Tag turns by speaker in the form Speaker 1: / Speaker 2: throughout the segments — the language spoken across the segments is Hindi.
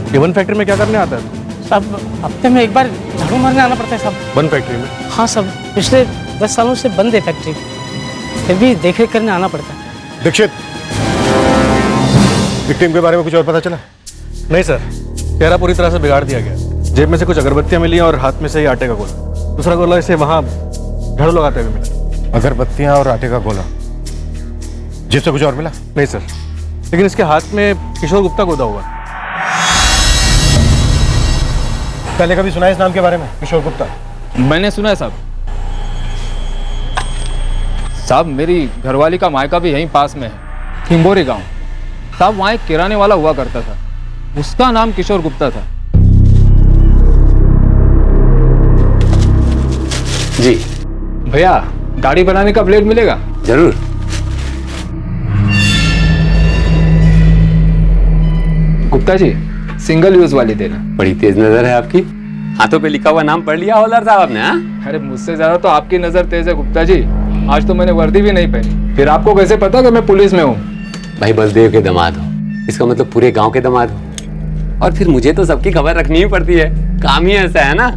Speaker 1: ये वन फैक्ट्री में क्या करने आता है?
Speaker 2: साहब हफ्ते में एक बार झाड़ू मारने आना पड़ता है साहब।
Speaker 1: वन फैक्ट्री में?
Speaker 2: हाँ साहब, पिछले 10 सालों से बंद है फैक्ट्री, फिर भी देख रेख करने आना पड़ता है।
Speaker 3: दीक्षित, विक्टिम के बारे में कुछ और पता चला?
Speaker 1: नहीं सर, चेहरा पूरी तरह से बिगाड़ दिया गया। जेब में से कुछ अगरबत्तियां मिली और हाथ में से ही आटे का गोला। दूसरा गोला इसे वहां झाड़ू लगाते हुए मिला।
Speaker 3: अगरबत्तियां और आटे का गोला। जेब से कुछ और मिला?
Speaker 1: नहीं सर, लेकिन इसके हाथ में किशोर गुप्ता गोदा हुआ।
Speaker 3: पहले कभी सुना है इस नाम के बारे में, किशोर गुप्ता?
Speaker 4: मैंने सुना है साहब। साहब मेरी घरवाली का मायका भी यहीं पास में है, हिंबोरी गांव। साहब वहाँ एक किराने वाला हुआ करता था, उसका नाम किशोर गुप्ता था।
Speaker 5: जी
Speaker 4: भैया, दाढ़ी बनाने का ब्लेड मिलेगा?
Speaker 5: जरूर।
Speaker 4: गुप्ता जी, सिंगल यूज वाली देना।
Speaker 5: बड़ी तेज नजर है आपकी। हाथों पे लिखा हुआ नाम पढ़ लिया हवलदार साहब आपने? हाँ,
Speaker 4: अरे मुझसे ज्यादा तो आपकी नजर तेज है गुप्ता जी। आज तो मैंने वर्दी भी नहीं पहनी, फिर आपको कैसे पता कि मैं पुलिस में हूँ?
Speaker 5: भाई बलदेव के दामाद हो, इसका मतलब पूरे गांव के दामाद हो। और फिर मुझे तो सबकी खबर रखनी ही पड़ती है, काम ही ऐसा है ना।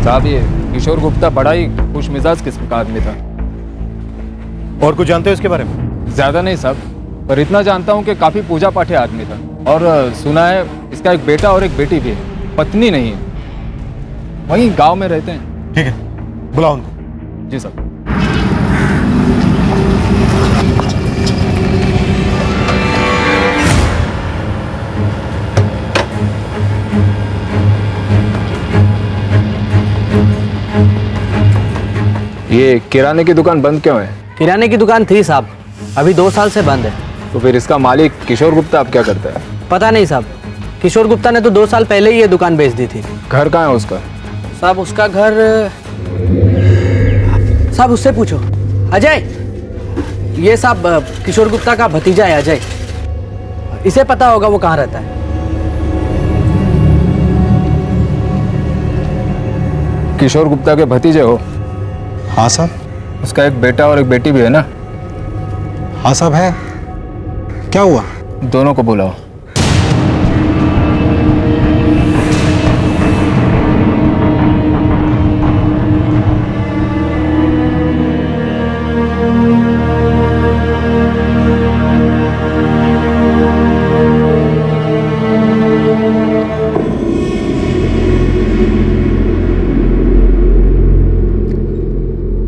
Speaker 4: साहब ये किशोर गुप्ता बड़ा ही खुश मिजाज किस्म का आदमी था।
Speaker 3: और कुछ जानते हो इसके बारे में?
Speaker 4: ज्यादा नहीं साहब, पर इतना जानता हूँ कि काफी पूजा पाठी आदमी था। और सुना है इसका एक बेटा और एक बेटी भी है, पत्नी नहीं है। वहीं गांव में रहते हैं।
Speaker 3: ठीक है, बुलाओ उनको।
Speaker 4: जी साहब। ये किराने की दुकान बंद क्यों है?
Speaker 6: किराने की दुकान थी साहब, अभी 2 साल से बंद है।
Speaker 4: तो फिर इसका मालिक किशोर गुप्ता अब क्या करता है?
Speaker 6: पता नहीं साहब, किशोर गुप्ता ने तो 2 साल पहले ही ये दुकान बेच दी थी।
Speaker 4: घर कहाँ है उसका?
Speaker 6: साहब उसका घर, साहब उससे पूछो। अजय, ये साहब किशोर गुप्ता का भतीजा है अजय, इसे पता होगा वो कहाँ रहता है।
Speaker 4: किशोर गुप्ता के भतीजे हो?
Speaker 3: हाँ साहब।
Speaker 4: उसका एक बेटा और एक बेटी भी है ना?
Speaker 3: हाँ साहब है। क्या हुआ?
Speaker 4: दोनों को बुलाओ।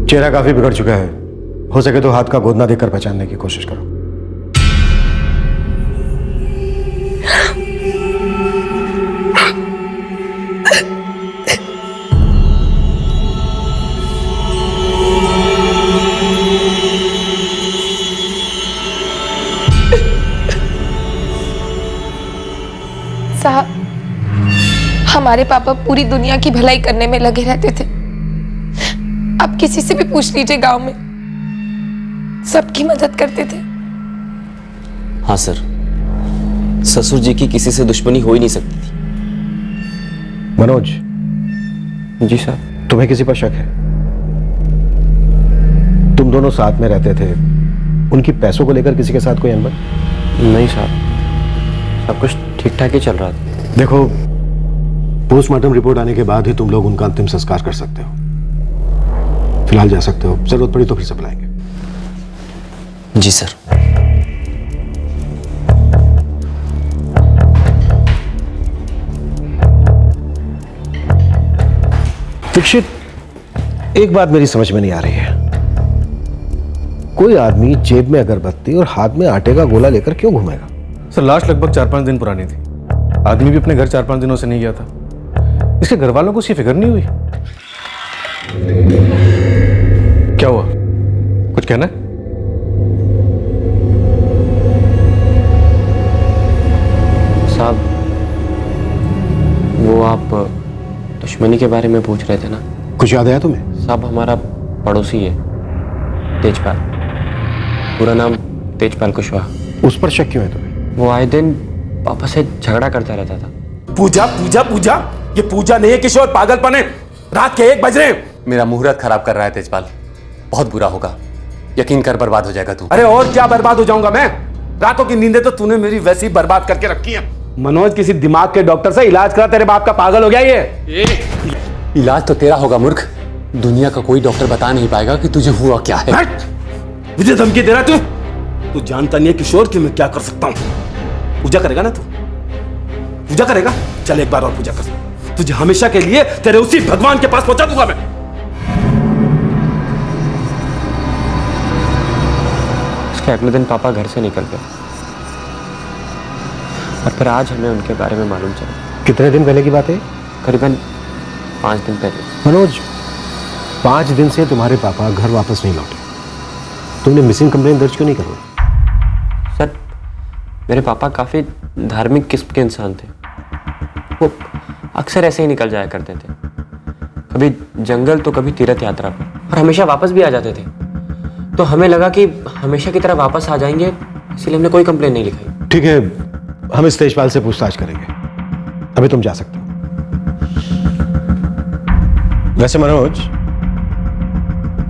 Speaker 3: चेहरा काफी बिगड़ चुका है, हो सके तो हाथ का गोदना देकर पहचानने की कोशिश करो।
Speaker 7: साहब, हमारे पापा पूरी दुनिया की भलाई करने में लगे रहते थे। आप किसी से भी पूछ लीजिए, गांव में सबकी मदद करते थे।
Speaker 8: हाँ सर, ससुर जी की किसी से दुश्मनी हो ही नहीं सकती थी।
Speaker 3: मनोज।
Speaker 8: जी सर।
Speaker 3: तुम्हें किसी पर शक है? तुम दोनों साथ में रहते थे, उनकी पैसों को लेकर किसी के साथ कोई अनबन?
Speaker 8: नहीं साहब, सब कुछ ठीक ठाक ही चल रहा था।
Speaker 3: देखो, पोस्टमार्टम रिपोर्ट आने के बाद ही तुम लोग उनका अंतिम संस्कार कर सकते हो। फिलहाल जा सकते हो, जरूरत पड़ी तो फिर से बुलाएंगे।
Speaker 8: जी सर।
Speaker 3: दीक्षित, एक बात मेरी समझ में नहीं आ रही है। कोई आदमी जेब में अगरबत्ती और हाथ में आटे का गोला लेकर क्यों घूमेगा?
Speaker 1: सर लाश लगभग 4-5 दिन पुरानी थी। आदमी भी अपने घर 4-5 दिनों से नहीं गया था। इसके घर वालों को उसकी फिक्र नहीं हुई? क्या हुआ, कुछ कहना है?
Speaker 8: साहब, वो आप दुश्मनी के बारे में पूछ रहे थे ना?
Speaker 3: कुछ याद आया तुम्हें?
Speaker 8: साहब हमारा पड़ोसी है तेजपाल, पूरा नाम तेजपाल कुशवाहा।
Speaker 3: उस पर शक क्यों है तुम्हें?
Speaker 8: वो आए दिन पापा से झगड़ा करता रहता था।
Speaker 9: पूजा पूजा पूजा, ये पूजा नहीं है किशोर, पागलपन है। रात के 1 बज रहे हैं।
Speaker 5: मेरा मुहूर्त खराब कर रहा है तेजपाल, बहुत बुरा होगा। यकीन कर बर्बाद हो जाएगा तू।
Speaker 9: अरे और क्या बर्बाद हो जाऊंगा मैं? रातों की नींदें तो तूने मेरी वैसे ही बर्बाद करके रखी है। मनोज, किसी दिमाग के डॉक्टर से इलाज करा, तेरे बाप का पागल हो गया ये।
Speaker 5: इलाज तो तेरा होगा मूर्ख। दुनिया का कोई डॉक्टर बता नहीं पाएगा कि तुझे हुआ क्या है।
Speaker 9: मुझे धमकी दे रहा तू जानता नहीं है किशोर कि मैं क्या कर सकता हूं। पूजा करेगा ना तू? पूजा करेगा? चल एक बार और पूजा कर। तुझे हमेशा के लिए तेरे उसी भगवान के पास पहुंचा दूंगा मैं।
Speaker 8: उसके अगले दिन पापा घर से निकल गए और फिर आज हमें उनके बारे में मालूम चला।
Speaker 3: कितने दिन पहले की बात है?
Speaker 8: करीबन 5 दिन पहले।
Speaker 3: मनोज, 5 दिन से तुम्हारे पापा घर वापस नहीं लौटे। तुमने मिसिंग कंप्लेंट दर्ज क्यों नहीं करवाई?
Speaker 8: सर, मेरे पापा काफ़ी धार्मिक किस्म के इंसान थे। वो अक्सर ऐसे ही निकल जाया करते थे, कभी जंगल तो कभी तीर्थ यात्रा पर, और हमेशा वापस भी आ जाते थे। तो हमें लगा कि हमेशा की तरह वापस आ जाएंगे, इसलिए हमने कोई कंप्लेंट नहीं लिखाई।
Speaker 3: ठीक है, हम इस तेजपाल से पूछताछ करेंगे। अभी तुम जा सकते हो। वैसे मनोज,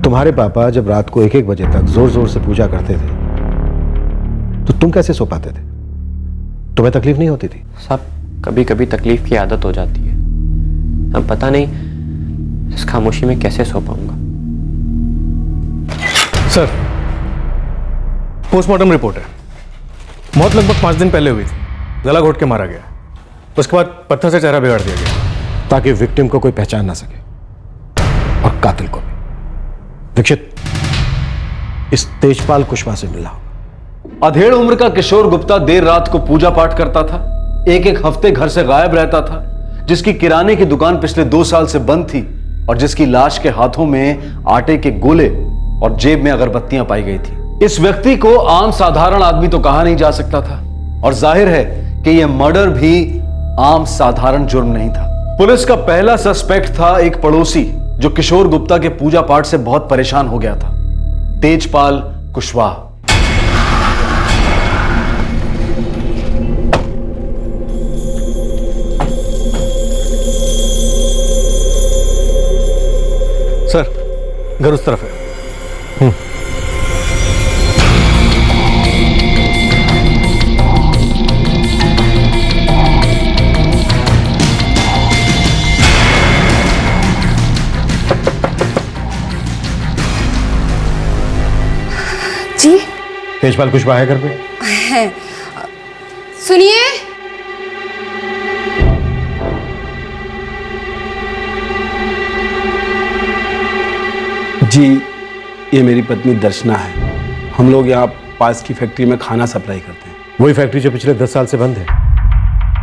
Speaker 3: तुम्हारे पापा जब रात को 1-1 बजे तक जोर जोर से पूजा करते थे तो तुम कैसे सो पाते थे? तुम्हें तकलीफ नहीं होती थी?
Speaker 8: साहब, कभी कभी तकलीफ की आदत हो जाती है। अब पता नहीं इस खामोशी में कैसे सो पाऊंगा।
Speaker 1: सर, पोस्टमार्टम रिपोर्ट है। मौत लगभग 5 दिन पहले हुई थी। गला घोट के मारा गया। उसके बाद पत्थर से चेहरा बिगाड़ दिया गया
Speaker 3: ताकि विक्टिम को कोई पहचान ना सके और कातिल को भी। दीक्षित, इस तेजपाल कुशवाहा से मिला हो।
Speaker 10: अधेड़ उम्र का किशोर गुप्ता देर रात को पूजा पाठ करता था, एक हफ्ते घर से गायब रहता था, जिसकी किराने की दुकान पिछले 2 साल से बंद थी और जिसकी लाश के हाथों में आटे के गोले और जेब में अगरबत्तियां पाई गई थी। इस व्यक्ति को आम साधारण आदमी तो कहा नहीं जा सकता था और जाहिर है कि यह मर्डर भी आम साधारण जुर्म नहीं था। पुलिस का पहला सस्पेक्ट था एक पड़ोसी जो किशोर गुप्ता के पूजा पाठ से बहुत परेशान हो गया था, तेजपाल कुशवाहा।
Speaker 1: सर, घर उस तरफ है।
Speaker 11: जी,
Speaker 3: तेजपाल कुशवाहा है घर पे?
Speaker 11: है। सुनिए,
Speaker 9: जी, ये मेरी पत्नी दर्शना है। हम लोग यहाँ पास की फैक्ट्री में खाना सप्लाई करते हैं।
Speaker 3: वही फैक्ट्री जो पिछले 10 साल से बंद है,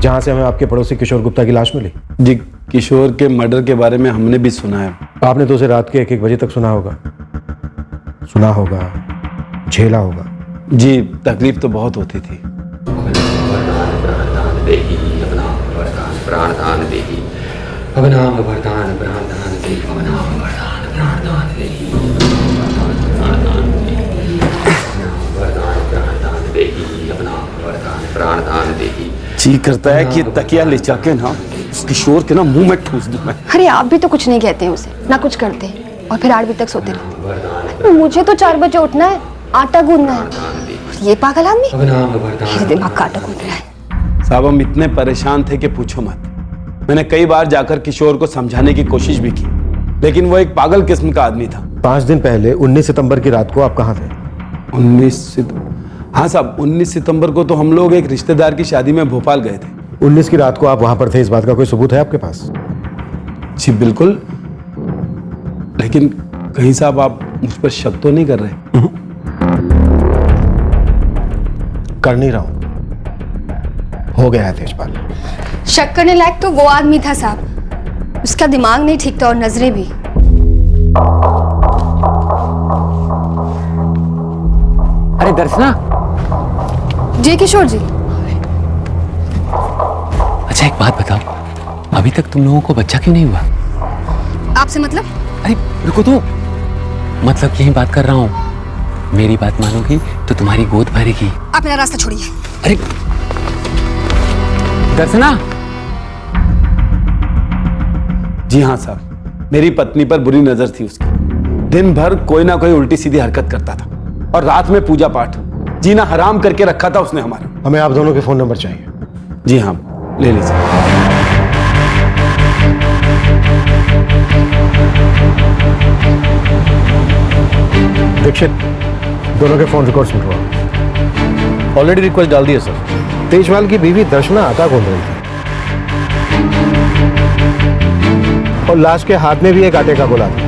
Speaker 3: जहां से हमें आपके पड़ोसी किशोर गुप्ता की लाश मिली।
Speaker 9: जी, किशोर के मर्डर के बारे में हमने भी सुना है।
Speaker 3: आपने तो उसे रात के 1-1 बजे तक सुना होगा, झेला होगा।
Speaker 9: जी, तकलीफ तो बहुत होती थी। जी करता है कि तकिया ले जाके ना उस किशोर के ना मुंह में ठूस दूं मैं।
Speaker 11: अरे आप भी तो कुछ नहीं कहते हैं उसे, ना कुछ करते हैं और फिर 8 बजे तक सोते रहते। मुझे तो 4 बजे उठना है, आटा गूंदना है। ये पागल आदमी मेरे दिमाग का आटा गूंद रहा है।
Speaker 9: साहब, हम इतने परेशान थे कि पूछो मत। मैंने कई बार जाकर किशोर को समझाने की कोशिश भी की, लेकिन वो एक पागल किस्म का आदमी था।
Speaker 3: 5 दिन पहले 19 सितंबर की रात को आप कहाँ थे?
Speaker 9: 19 हाँ साहब, 19 सितंबर को तो हम लोग एक रिश्तेदार की शादी में भोपाल गए थे।
Speaker 3: 19 की रात को आप वहां पर थे, इस बात का कोई सबूत है आपके पास?
Speaker 9: जी बिल्कुल, लेकिन कहीं साहब आप मुझ पर शक तो नहीं कर रहे?
Speaker 3: कर नहीं रहा हूं। हो गया है तेजपाल।
Speaker 11: शक करने लायक तो वो आदमी था साहब, उसका दिमाग नहीं ठीक था और नजरें भी।
Speaker 5: अरे दर्शना।
Speaker 11: जी किशोर जी।
Speaker 5: अच्छा, एक बात बताओ, अभी तक तुम लोगों को बच्चा क्यों नहीं हुआ?
Speaker 11: आपसे मतलब?
Speaker 5: अरे रुको तो, मतलब यही बात कर रहा हूँ। मेरी बात मानोगी तो तुम्हारी गोद भरेगी।
Speaker 11: आप मेरा रास्ता छोड़िए।
Speaker 5: अरे दर्शना।
Speaker 9: जी हाँ साहब, मेरी पत्नी पर बुरी नजर थी उसकी। दिन भर कोई ना कोई उल्टी सीधी हरकत करता था और रात में पूजा पाठ। जीना हराम करके रखा था उसने हमारा।
Speaker 3: हमें आप दोनों के फोन नंबर चाहिए।
Speaker 9: जी हाँ, ले लीजिए।
Speaker 3: दीक्षित, दोनों के फोन रिकॉर्ड सुन रहा हूं।
Speaker 1: ऑलरेडी रिक्वेस्ट डाल दी है सर।
Speaker 3: तेजपाल की बीवी दर्शना आटा खोल रही थी और लाश के हाथ में भी एक आटे का गोला था।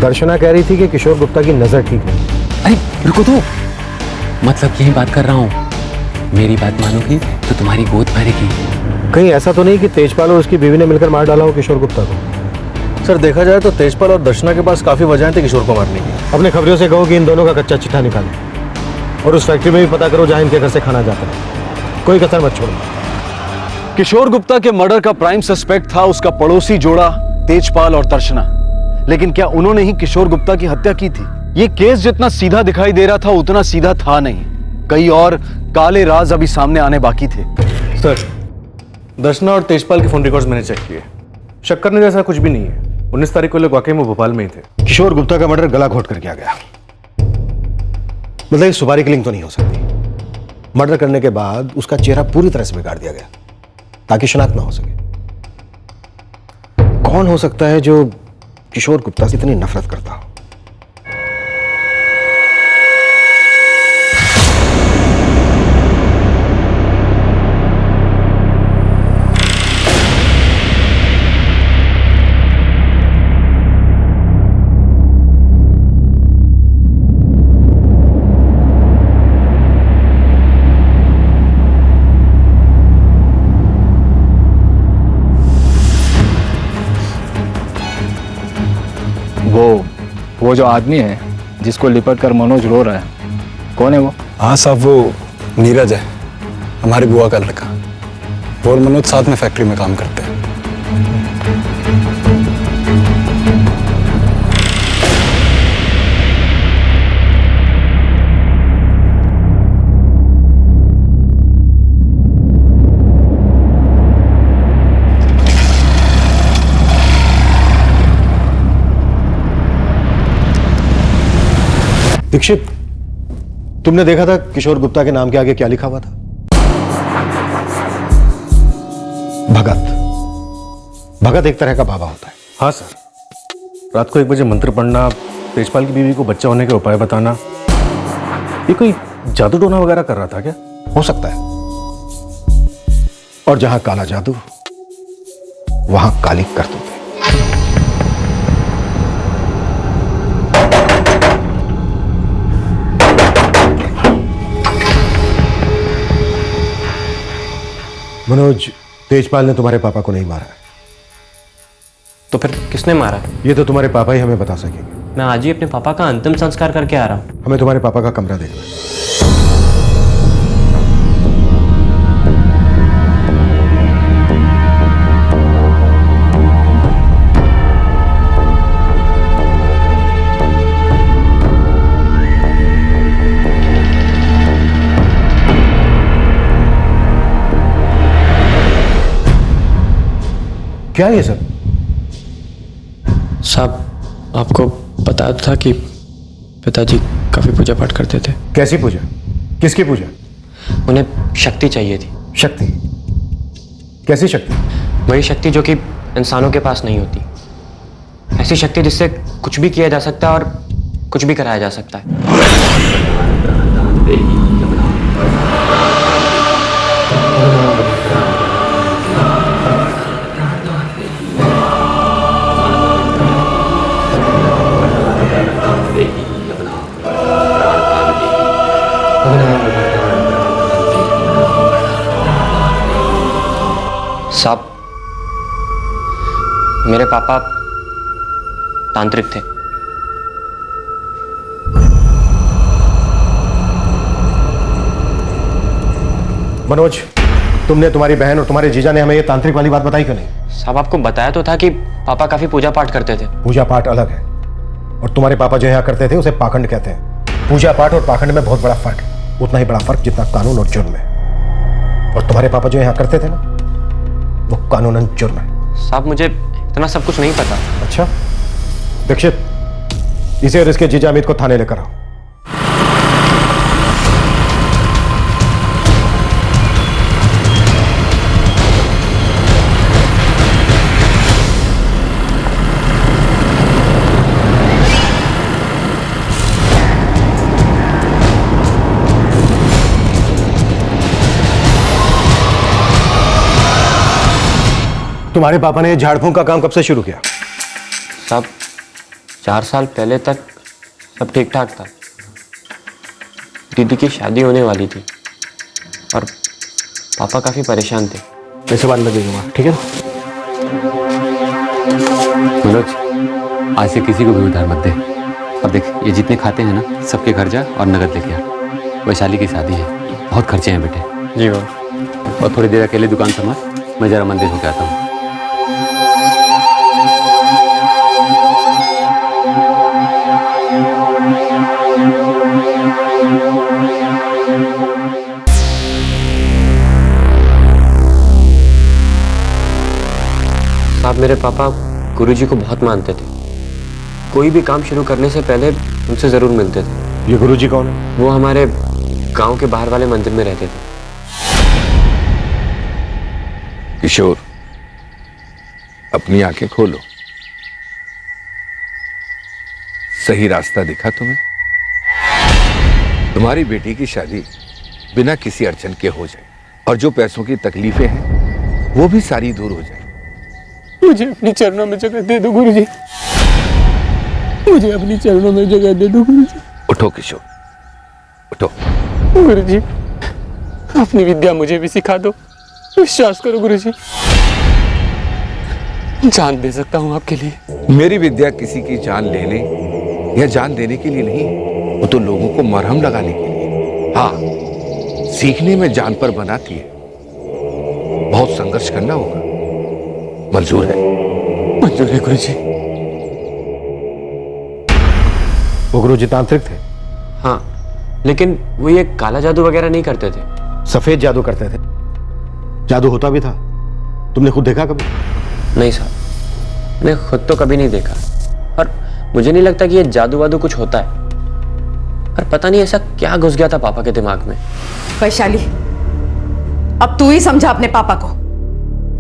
Speaker 3: दर्शना कह रही थी कि किशोर गुप्ता की नजर ठीक नहीं।
Speaker 5: अरे रुको तो, मतलब यही बात कर रहा हूँ। मेरी बात मानोगी तो तुम्हारी गोद भरेगी।
Speaker 3: कहीं ऐसा तो नहीं कि तेजपाल और उसकी बीवी ने मिलकर मार डाला हो किशोर गुप्ता को?
Speaker 1: सर देखा जाए तो तेजपाल और दर्शना के पास काफी वजह थी किशोर को मारने की।
Speaker 3: अपने खबरों से कहो कि इन दोनों का कच्चा चिट्ठा निकालें और उस फैक्ट्री में भी पता करो जहां इनके घर से खाना जाता है। कोई कसर मत छोड़ो।
Speaker 10: किशोर गुप्ता के मर्डर का प्राइम सस्पेक्ट था उसका पड़ोसी जोड़ा तेजपाल और दर्शना, लेकिन क्या उन्होंने ही किशोर गुप्ता की हत्या की थी? ये केस जितना सीधा दिखाई दे रहा था उतना सीधा था नहीं। कई और काले राज अभी सामने आने बाकी थे।
Speaker 1: सर, दर्शना और तेजपाल के फोन रिकॉर्ड्स मैंने चेक किए। शक करने जैसा कुछ भी नहीं है। 19 तारीख को लोग वाकई में भोपाल में ही थे।
Speaker 3: किशोर गुप्ता का मर्डर गला घोट कर किया गया। मतलब सुपारी किलिंग तो नहीं हो सकती। मर्डर करने के बाद उसका चेहरा पूरी तरह से बिगाड़ दिया गया ताकि शनाख्त ना हो सके। कौन हो सकता है जो किशोर गुप्ता से इतनी नफरत करता हो?
Speaker 4: वो जो आदमी है जिसको लिपट कर मनोज रो रहा है, कौन है वो?
Speaker 12: हाँ साहब, वो नीरज है, हमारी बुआ का लड़का। वो और मनोज साथ में फैक्ट्री में काम करते हैं।
Speaker 3: दीक्षित, तुमने देखा था किशोर गुप्ता के नाम के आगे क्या लिखा हुआ था? भगत। भगत एक तरह का बाबा होता है।
Speaker 1: हाँ सर, रात को 1 बजे मंत्र पढ़ना, तेजपाल की बीवी को बच्चा होने के उपाय बताना, ये कोई जादू टोना वगैरह कर रहा था क्या?
Speaker 3: हो सकता है। और जहां काला जादू वहां काली करतूत है। मनोज, तेजपाल ने तुम्हारे पापा को नहीं मारा है।
Speaker 8: तो फिर किसने मारा है?
Speaker 3: ये तो तुम्हारे पापा ही हमें बता सकेंगे।
Speaker 8: मैं आज ही अपने पापा का अंतिम संस्कार करके आ रहा हूँ।
Speaker 3: हमें तुम्हारे पापा का कमरा देखना है। क्या है ये सब?
Speaker 8: साहब, आपको पता था कि पिताजी काफी पूजा पाठ करते थे।
Speaker 3: कैसी पूजा? किसकी पूजा?
Speaker 8: उन्हें शक्ति चाहिए थी।
Speaker 3: शक्ति? कैसी शक्ति?
Speaker 8: वही शक्ति जो कि इंसानों के पास नहीं होती। ऐसी शक्ति जिससे कुछ भी किया जा सकता है और कुछ भी कराया जा सकता है। साहब, मेरे पापा तांत्रिक थे।
Speaker 3: मनोज, तुमने, तुम्हारी बहन और तुम्हारे जीजा ने हमें ये तांत्रिक वाली बात बताई क्यों नहीं?
Speaker 8: साहब, आपको बताया तो था कि पापा काफी पूजा पाठ करते थे।
Speaker 3: पूजा पाठ अलग है और तुम्हारे पापा जो यहाँ करते थे उसे पाखंड कहते हैं। पूजा पाठ और पाखंड में बहुत बड़ा फर्क है, उतना ही बड़ा फर्क जितना कानून और जुर्म है। और तुम्हारे पापा जो यहाँ करते थे ना, वो कानूनन जुर्म है।
Speaker 8: साहब, मुझे इतना सब कुछ नहीं पता।
Speaker 3: अच्छा, दीक्षित, इसे और इसके जीजा अमित को थाने लेकर आओ। तुम्हारे पापा ने झाड़ फूंक का काम कब से शुरू किया?
Speaker 8: साहब 4 साल पहले तक सब ठीक ठाक था। दीदी की शादी होने वाली थी और पापा काफी परेशान थे।
Speaker 3: ऐसे बात लगेगा, ठीक है ना?
Speaker 5: मनोज, आज से किसी को भी उधार मत दे। अब देख, ये जितने खाते हैं ना, सबके घर जा और नगद लेके आ। वैशाली की शादी है, बहुत खर्चे हैं बेटे।
Speaker 8: जी बाबा।
Speaker 5: और थोड़ी देर अकेले दुकान संभाल, मैं जरा मंदिर होके आता हूँ।
Speaker 8: साहब मेरे पापा गुरुजी को बहुत मानते थे। कोई भी काम शुरू करने से पहले उनसे जरूर मिलते थे।
Speaker 3: ये गुरुजी कौन है?
Speaker 8: वो हमारे गांव के बाहर वाले मंदिर में रहते थे।
Speaker 13: किशोर, अपनी आंखें खोलो। सही रास्ता दिखा तुम्हें? तुम्हारी बेटी की शादी बिना किसी अड़चन के हो जाए और जो पैसों की तकलीफें हैं वो भी सारी दूर हो जाए।
Speaker 14: मुझे अपनी चरणों में जगह दे दो गुरुजी। मुझे अपनी चरणों में जगह दे दो गुरुजी।
Speaker 13: उठो किशोर, उठो।
Speaker 14: गुरुजी, अपनी विद्या मुझे भी सिखा दो। विश्वास करो गुरुजी, जान दे सकता हूँ आपके लिए।
Speaker 13: मेरी विद्या किसी की जान लेने या जान देने के लिए नहीं, वो तो लोगों को मरहम लगाने के लिए। हाँ, सीखने में जान पर बनाती है। बहुत संघर्ष करना होगा। मंजूर है?
Speaker 14: मंजूर है गुरुजी।
Speaker 3: वो गुरुजी तांत्रिक थे?
Speaker 8: हाँ, लेकिन वो ये काला जादू वगैरह नहीं करते थे।
Speaker 3: सफेद जादू करते थे। जादू होता भी था, तुमने खुद देखा कभी?
Speaker 8: नहीं साहब, मैं खुद तो कभी नहीं देखा और मुझे नहीं लगता कि ये जादू वादू कुछ होता है। पर पता नहीं ऐसा क्या घुस गया था पापा के दिमाग में।
Speaker 15: वैशाली, अब तू ही समझा अपने पापा को।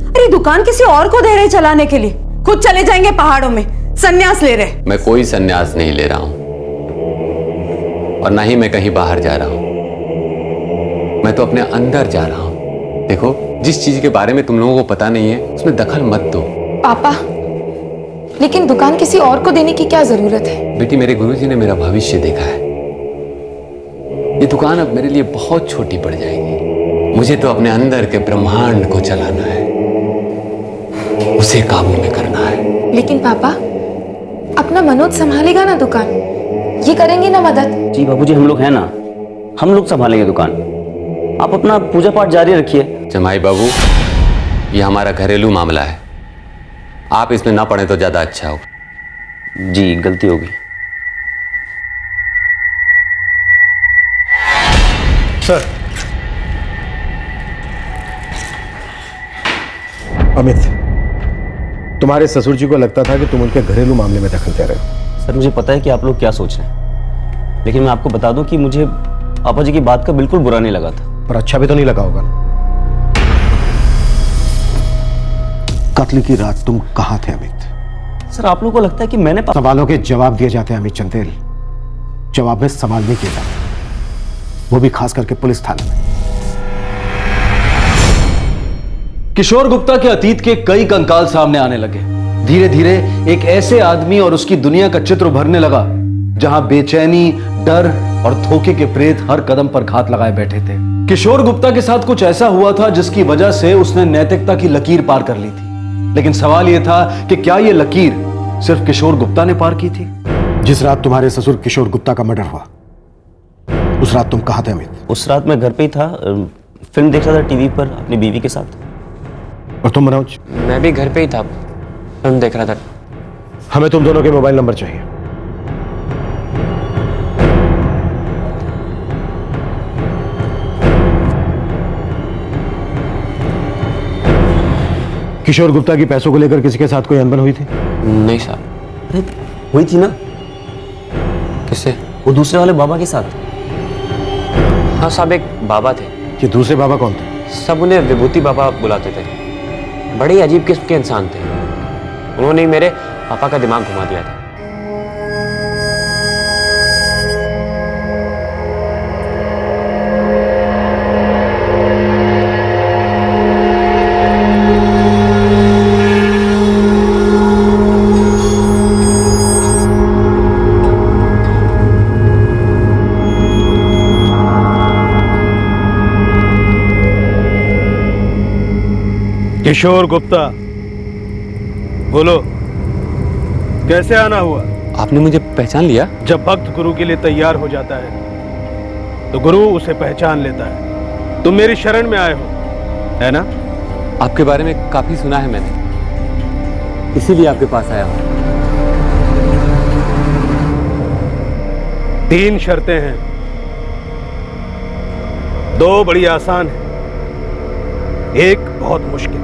Speaker 15: अरे दुकान किसी और को दे रहे चलाने के लिए, खुद चले जाएंगे पहाड़ों में, संन्यास ले रहे।
Speaker 5: मैं कोई संन्यास नहीं ले रहा हूं और ना ही मैं कहीं बाहर जा रहा हूं। मैं तो अपने अंदर जा रहा हूं। देखो, जिस चीज के बारे में तुम लोगों को पता नहीं है उसमें दखल मत दो।
Speaker 7: पापा, लेकिन दुकान किसी और को देने की क्या जरूरत है?
Speaker 5: बेटी, मेरे गुरुजी ने मेरा भविष्य देखा है। ये दुकान अब मेरे लिए बहुत छोटी पड़ जाएगी। मुझे तो अपने अंदर के ब्रह्मांड को चलाना है, उसे काबू में करना है।
Speaker 7: लेकिन पापा, अपना मनोज संभालेगा ना दुकान? ये करेंगे ना मदद?
Speaker 16: जी बाबूजी, हम लोग हैं ना, हम लोग संभालेंगे दुकान। आप अपना पूजा पाठ जारी रखिए।
Speaker 5: जमाई बाबू, ये हमारा घरेलू मामला है। आप इसमें ना पड़े तो ज्यादा अच्छा हो।
Speaker 16: जी, गलती होगी।
Speaker 3: सर, अमित, तुम्हारे ससुर जी को लगता था कि तुम उनके घरेलू मामले में दखल दे रहे हो।
Speaker 16: सर, मुझे पता है कि आप लोग क्या सोच रहे हैं, लेकिन मैं आपको बता दूं कि मुझे पापा जी की बात का बिल्कुल बुरा नहीं लगा था।
Speaker 3: पर अच्छा भी तो नहीं लगा होगा ना? कत्ल की रात तुम कहां थे अमित?
Speaker 16: सर, आप लोगों को लगता है कि मैंने
Speaker 3: सवालों के जवाब दिए जाते हैं अमित चंदेल, जवाब में सवाल नहीं किए जाते, वो भी खास करके पुलिस थाने में।
Speaker 10: किशोर गुप्ता के अतीत के कई कंकाल सामने आने लगे। धीरे धीरे एक ऐसे आदमी और उसकी दुनिया का चित्र उभरने लगा जहां बेचैनी, डर और धोखे के प्रेत हर कदम पर घात लगाए बैठे थे। किशोर गुप्ता के साथ कुछ ऐसा हुआ था जिसकी वजह से उसने नैतिकता की लकीर पार कर ली थी। लेकिन सवाल यह था कि क्या यह लकीर सिर्फ किशोर गुप्ता ने पार की थी?
Speaker 3: जिस रात तुम्हारे ससुर किशोर गुप्ता का मर्डर हुआ, उस रात तुम कहां थे अमित?
Speaker 16: उस रात मैं घर पे ही था, फिल्म देख रहा था टीवी पर अपनी बीवी के साथ।
Speaker 3: और तुम मनोज?
Speaker 8: मैं भी घर पे ही था, फिल्म देख रहा था।
Speaker 3: हमें तुम दोनों के मोबाइल नंबर चाहिए। किशोर गुप्ता की पैसों को लेकर किसी के साथ कोई अनबन हुई थी?
Speaker 8: नहीं साहब।
Speaker 16: अरे हुई थी ना।
Speaker 8: किससे?
Speaker 16: वो दूसरे वाले बाबा के साथ।
Speaker 8: हाँ साहब, एक बाबा थे।
Speaker 3: ये दूसरे बाबा कौन थे?
Speaker 8: सब उन्हें विभूति बाबा बुलाते थे। बड़े ही अजीब किस्म के इंसान थे। उन्होंने ही मेरे पापा का दिमाग घुमा दिया था।
Speaker 3: किशोर गुप्ता, बोलो कैसे आना हुआ?
Speaker 8: आपने मुझे पहचान लिया?
Speaker 3: जब भक्त गुरु के लिए तैयार हो जाता है तो गुरु उसे पहचान लेता है। तुम मेरी शरण में आए हो, है ना?
Speaker 8: आपके बारे में काफी सुना है मैंने, इसीलिए आपके पास आया हूं।
Speaker 3: 3 शर्तें हैं, 2 बड़ी आसान है, एक बहुत मुश्किल।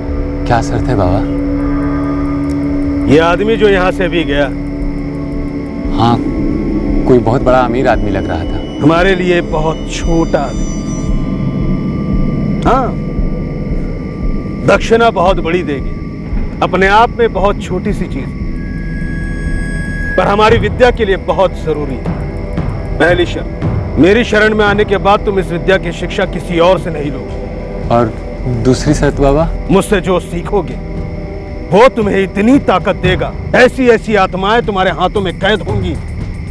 Speaker 8: क्या शर्त है बाबा?
Speaker 3: ये आदमी जो यहां से भी गया,
Speaker 8: हाँ, कोई बहुत बड़ा अमीर आदमी लग रहा था।
Speaker 3: हमारे लिए बहुत छोटा आदमी। हाँ, दक्षिणा बहुत बड़ी देगी, अपने आप में बहुत छोटी सी चीज, पर हमारी विद्या के लिए बहुत जरूरी है। पहली शर्त, मेरी शरण में आने के बाद तुम इस विद्या की शिक्षा किसी और से नहीं लोगे।
Speaker 8: और दूसरी शर्त बाबा?
Speaker 3: मुझसे जो सीखोगे वो तुम्हें इतनी ताकत देगा, ऐसी ऐसी आत्माएं तुम्हारे हाथों में कैद होंगी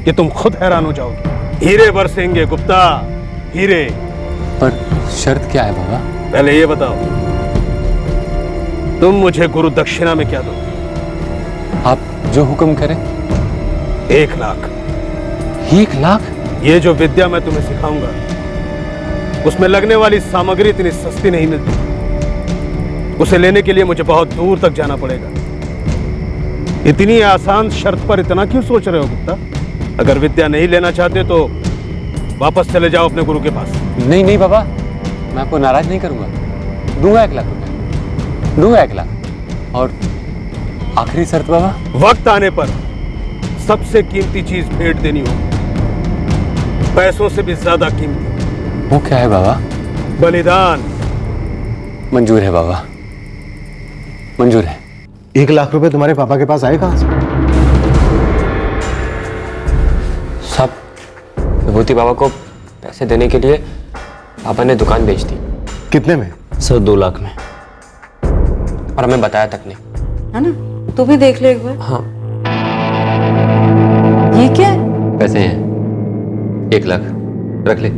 Speaker 3: कि तुम खुद हैरान हो जाओगे। हीरे बरसेंगे गुप्ता, हीरे।
Speaker 8: पर शर्त क्या है बाबा?
Speaker 3: पहले ये बताओ, तुम मुझे गुरु दक्षिणा में क्या दो?
Speaker 8: आप जो हुक्म करें।
Speaker 3: 1 लाख।
Speaker 8: 1 लाख?
Speaker 3: ये जो विद्या मैं तुम्हें सिखाऊंगा, उसमें लगने वाली सामग्री इतनी सस्ती नहीं मिलती। उसे लेने के लिए मुझे बहुत दूर तक जाना पड़ेगा। इतनी आसान शर्त पर इतना क्यों सोच रहे हो गुप्ता? अगर विद्या नहीं लेना चाहते तो वापस चले जाओ अपने गुरु के पास।
Speaker 8: नहीं नहीं बाबा, मैं आपको नाराज नहीं करूंगा। दूंगा 1 लाख रुपए, दूंगा 1 लाख। और आखिरी शर्त बाबा?
Speaker 3: वक्त आने पर सबसे कीमती चीज भेंट देनी होगी, पैसों से भी ज्यादा कीमती।
Speaker 8: वो क्या है बाबा?
Speaker 3: बलिदान।
Speaker 8: मंजूर है बाबा, मंजूर है।
Speaker 3: 1 लाख रुपए तुम्हारे पापा के पास आए कहां से?
Speaker 8: सब विभूति बाबा को पैसे देने के लिए पापा ने दुकान बेच दी।
Speaker 3: कितने में?
Speaker 16: सर 2 लाख में।
Speaker 8: और हमें बताया तक नहीं।
Speaker 15: है ना? तू भी देख ले एक बार।
Speaker 8: हाँ।
Speaker 15: ये क्या है?
Speaker 8: पैसे हैं 1 लाख, रख ले।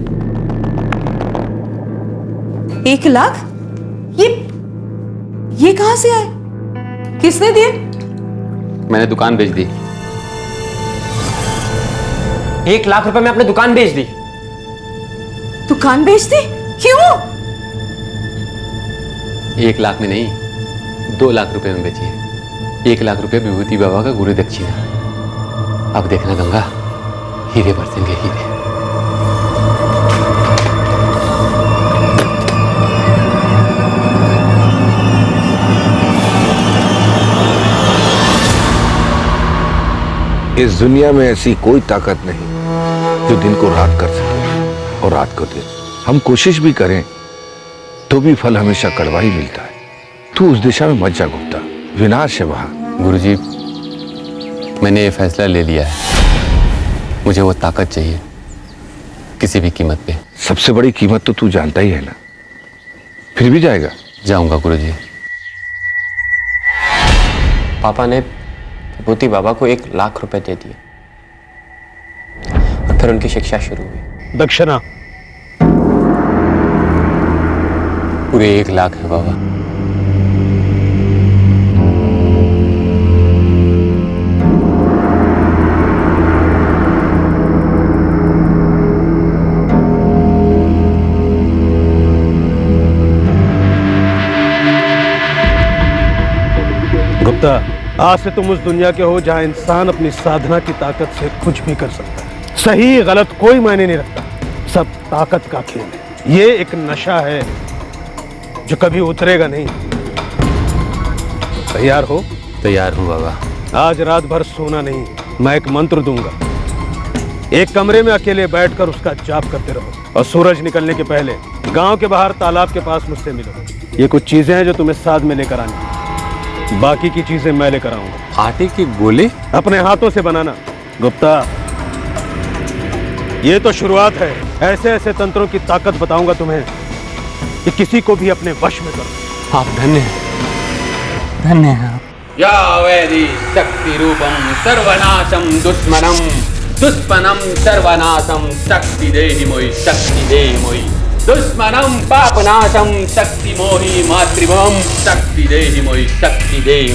Speaker 15: 1 लाख? ये कहां से आए? किसने दिए?
Speaker 8: मैंने दुकान बेच दी। 1 लाख रुपए में अपने दुकान बेच दी।
Speaker 15: दुकान बेच दी? क्यों?
Speaker 8: 1 लाख में नहीं, 2 लाख रुपए में बेची है। 1 लाख रुपए विभूति बाबा का गुरु दक्षिणा। अब देखना गंगा, हीरे बरसेंगे हीरे।
Speaker 13: इस दुनिया में ऐसी कोई ताकत नहीं जो दिन को रात कर सके और रात को दिन। हम कोशिश भी करें तो भी फल हमेशा कड़वा ही मिलता है। तू उस दिशा में मत जा गुप्ता, विनाश है वहां।
Speaker 8: गुरुजी, मैंने ये फैसला ले लिया है। मुझे वो ताकत चाहिए, किसी भी कीमत पे।
Speaker 13: सबसे बड़ी कीमत तो तू जानता ही है ना। फिर भी जाएगा?
Speaker 8: जाऊंगा गुरुजी। पापा ने विभूति बाबा को 1 लाख रुपए दे दिए और फिर उनकी शिक्षा शुरू हुई।
Speaker 3: दक्षिणा?
Speaker 8: पूरे 1 लाख है बाबा।
Speaker 3: गुप्ता, आज से तुम उस दुनिया के हो जहां इंसान अपनी साधना की ताकत से कुछ भी कर सकता है। सही गलत कोई मायने नहीं रखता, सब ताकत का खेल है। ये एक नशा है जो कभी उतरेगा नहीं। तैयार हो?
Speaker 8: तैयार हूं बाबा।
Speaker 3: आज रात भर सोना नहीं, मैं एक मंत्र दूंगा। एक कमरे में अकेले बैठकर उसका जाप करते रहो और सूरज निकलने के पहले गांव के बाहर तालाब के पास मुझसे मिलो। ये कुछ चीजें हैं जो तुम्हें साथ में लेकर आनी, बाकी की चीजें मैं लेकर आऊंगा।
Speaker 8: आटे के गोले?
Speaker 3: अपने हाथों से बनाना। गुप्ता, ये तो शुरुआत है। ऐसे ऐसे तंत्रों की ताकत बताऊंगा तुम्हें कि किसी को भी अपने वश में करो।
Speaker 8: आप धन्य हैं, धन्य हैं।
Speaker 5: या वैदि शक्ति रूपम सर्वनाशम दुष्मनम दुष्पनम सर्वनाशम शक्ति देहि मोहि दुष्मनं पापनाशं शक्ति मोहि मातृभवं शक्ति देहि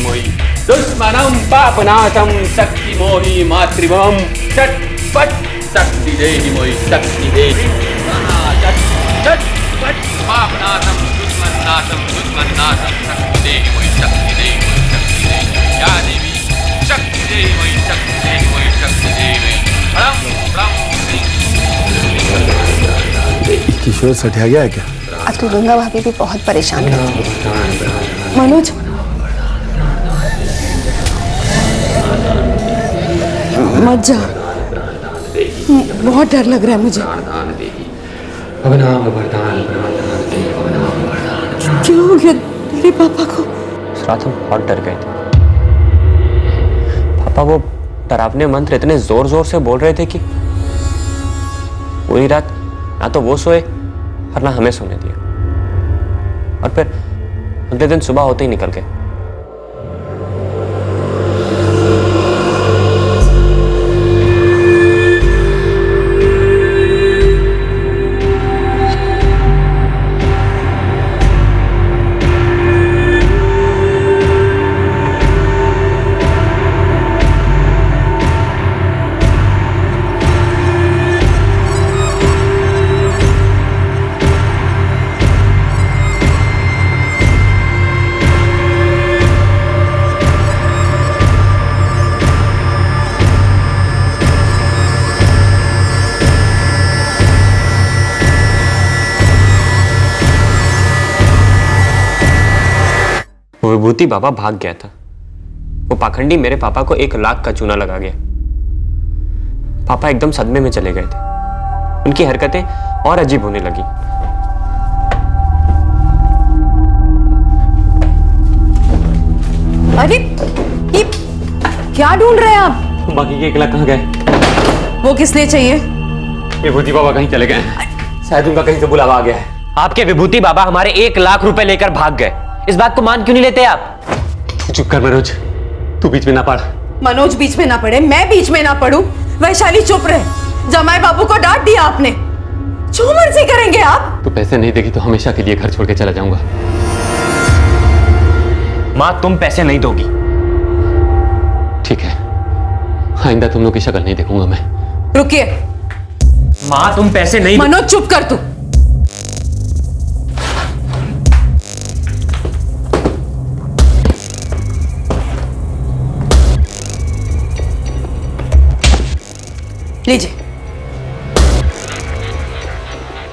Speaker 5: मोहि दुष्मनं पापनाशं शक्ति मोहि मातृभवं चटपट शक्ति देहि मोहि शक्ति देहि चटपट पापनाशं दुष्मन्नाशं शक्ति देहि मोहि शक्ति देहि या देवी शक्ति देहि मोहि शक्ति देहि ह्रम ह्रम
Speaker 3: किशोर सठिया गया है क्या?
Speaker 11: अब तो गंगा भाभी भी बहुत परेशान रहती है। मनोज,
Speaker 15: मत जा, बहुत डर लग रहा है मुझे। क्या हो गया मेरे पापा को?
Speaker 8: उस रात हम बहुत डर गए थे। पापा वो डरावने मंत्र इतने जोर जोर से बोल रहे थे कि पूरी रात ना तो वो सोए और ना हमें सोने दिया, और फिर अगले दिन सुबह होते ही निकल गए। विभूति बाबा भाग गया था। वो पाखंडी मेरे पापा को 1 लाख का चूना लगा गया। पापा एकदम सदमे में चले गए थे। उनकी हरकतें और अजीब होने लगी।
Speaker 15: अरे ये क्या ढूंढ रहे हैं आप?
Speaker 8: बाकी के 1 लाख कहाँ गए?
Speaker 15: वो किस लिए चाहिए?
Speaker 8: विभूति बाबा कहीं चले गए। शायद उनका कहीं से बुलावा आ गया है। आपके विभूति बाबा हमारे 1 लाख रुपए लेकर भाग गए। इस बात को मान क्यों नहीं लेते आप? चुप कर मनोज, तू बीच में ना पड़।
Speaker 15: मनोज बीच में ना पड़े, मैं बीच में ना पड़ूं। वैशाली चुप रहे। जमाई बाबू को डांट दिया आपने। जो मर्जी करेंगे आप।
Speaker 5: तू पैसे नहीं देगी तो हमेशा के लिए घर छोड़ के चला जाऊंगा।
Speaker 8: माँ तुम पैसे नहीं दोगी।
Speaker 5: ठीक है, आइंदा तुम लोग की शक्ल नहीं देखूंगा मैं।
Speaker 15: रुकिए।
Speaker 8: माँ तुम पैसे नहीं।
Speaker 15: मनोज चुप कर तू। लीजिए।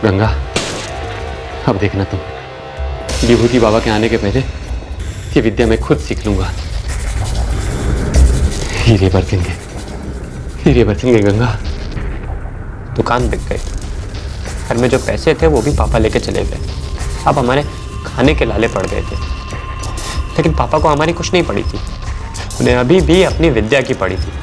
Speaker 5: गंगा, अब देखना तुम, विभूति बाबा के आने के पहले ये विद्या मैं खुद सीख लूंगा। हीरे बरसेंगे गंगा।
Speaker 8: दुकान बिक गई। घर में जो पैसे थे वो भी पापा लेके चले गए। अब हमारे खाने के लाले पड़ गए थे। लेकिन पापा को हमारी कुछ नहीं पड़ी थी। उन्हें अभी भी अपनी विद्या की पड़ी थी।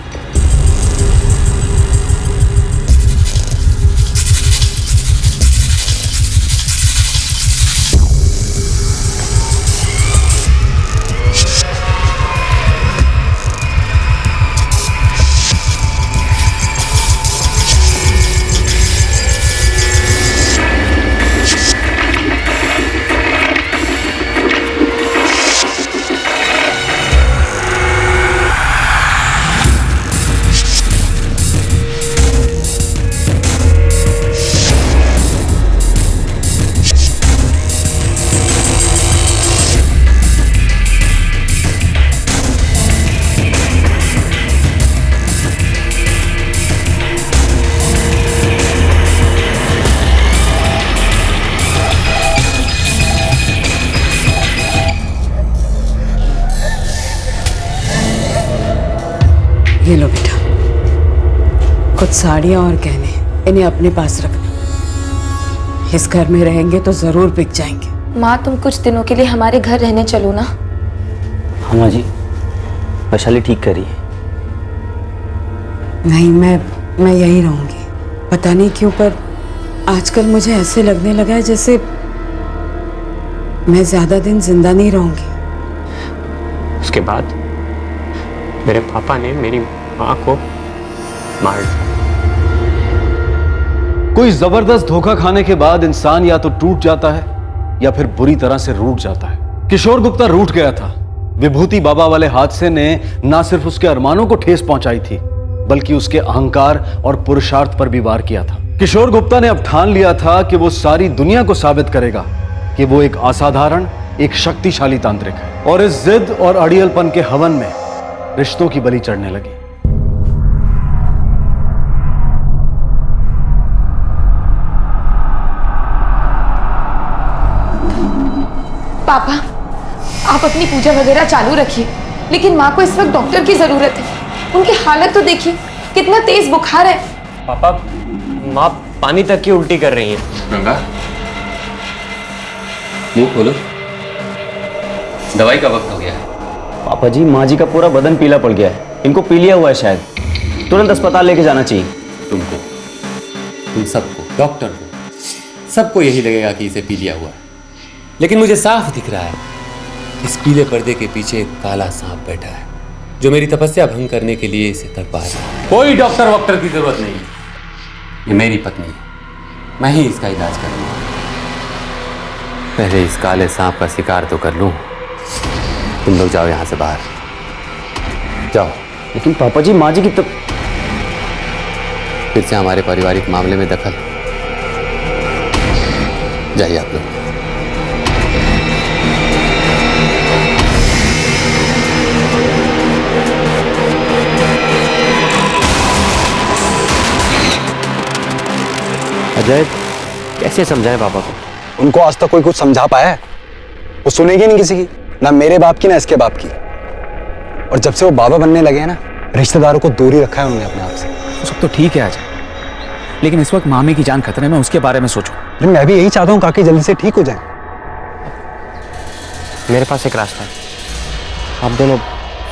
Speaker 15: ये लो बेटा, कुछ साड़ियाँ और गहने, इन्हें अपने पास रखना। इस घर में रहेंगे तो जरूर बिक जाएंगे।
Speaker 7: माँ तुम कुछ दिनों के लिए हमारे घर रहने चलो ना।
Speaker 16: हाँ माँ जी, वैशाली ठीक कर रही है।
Speaker 15: नहीं, मैं यहीं रहूंगी। पता नहीं क्यों पर आजकल मुझे ऐसे लगने लगा है जैसे मैं ज्यादा दिन जिंदा नहीं रहूंगी।
Speaker 8: उसके बाद मेरे पापा ने मेरी माँ को मार दिया।
Speaker 10: कोई जबरदस्त धोखा खाने के बाद इंसान या तो टूट जाता है या फिर बुरी तरह से रूठ जाता है। किशोर गुप्ता रूठ गया था। विभूति बाबा वाले हादसे ने ना सिर्फ उसके अरमानों को ठेस पहुंचाई थी, बल्कि उसके अहंकार और पुरुषार्थ पर भी वार किया था। किशोर गुप्ता ने अब ठान लिया था कि वो सारी दुनिया को साबित करेगा कि वो एक असाधारण, एक शक्तिशाली तांत्रिक है। और इस जिद और अड़ियलपन के हवन में रिश्तों की बलि चढ़ने लगी।
Speaker 7: पापा, आप अपनी पूजा वगैरह चालू रखिए, लेकिन माँ को इस वक्त डॉक्टर की जरूरत है। उनकी हालत तो देखिए, कितना तेज बुखार है।
Speaker 8: पापा, माँ पानी तक की उल्टी कर रही है।
Speaker 5: गंगा, मुंह खोलो। दवाई का वक्त हो गया है।
Speaker 16: पापा जी, माँ जी का पूरा बदन पीला पड़ गया है, इनको पीलिया हुआ है शायद, तुरंत अस्पताल लेके जाना चाहिए।
Speaker 5: तुमको, तुम सबको, डॉक्टर को, सबको यही लगेगा कि इसे पीलिया हुआ है, लेकिन मुझे साफ दिख रहा है इस पीले पर्दे के पीछे एक काला सांप बैठा है जो मेरी तपस्या भंग करने के लिए इसे तड़पा रहा है। कोई डॉक्टर वॉक्टर की जरूरत नहीं है, ये मेरी पत्नी है, मैं ही इसका इलाज करूंगा। पहले इस काले सांप का शिकार तो कर लूं। तुम लोग जाओ यहां से बाहर, जाओ।
Speaker 16: लेकिन पापा जी, माँ जी की तब
Speaker 5: फिर से हमारे पारिवारिक मामले में दखल। जाइए आप लोग।
Speaker 8: अजय, कैसे समझाएं पापा को?
Speaker 12: उनको आज तक कोई कुछ समझा पाया है? वो सुनेगी नहीं किसी की, ना मेरे बाप की ना इसके बाप की। और जब से वो बाबा बनने लगे हैं ना, रिश्तेदारों को दूर ही रखा है उन्होंने अपने आप से।
Speaker 17: वो सब तो ठीक है अजय, लेकिन इस वक्त मामी की जान खतरे में, उसके बारे में सोचो।
Speaker 12: मैं भी यही चाहता हूँ काकी जल्दी से ठीक हो जाए।
Speaker 8: मेरे पास एक रास्ता है, आप दोनों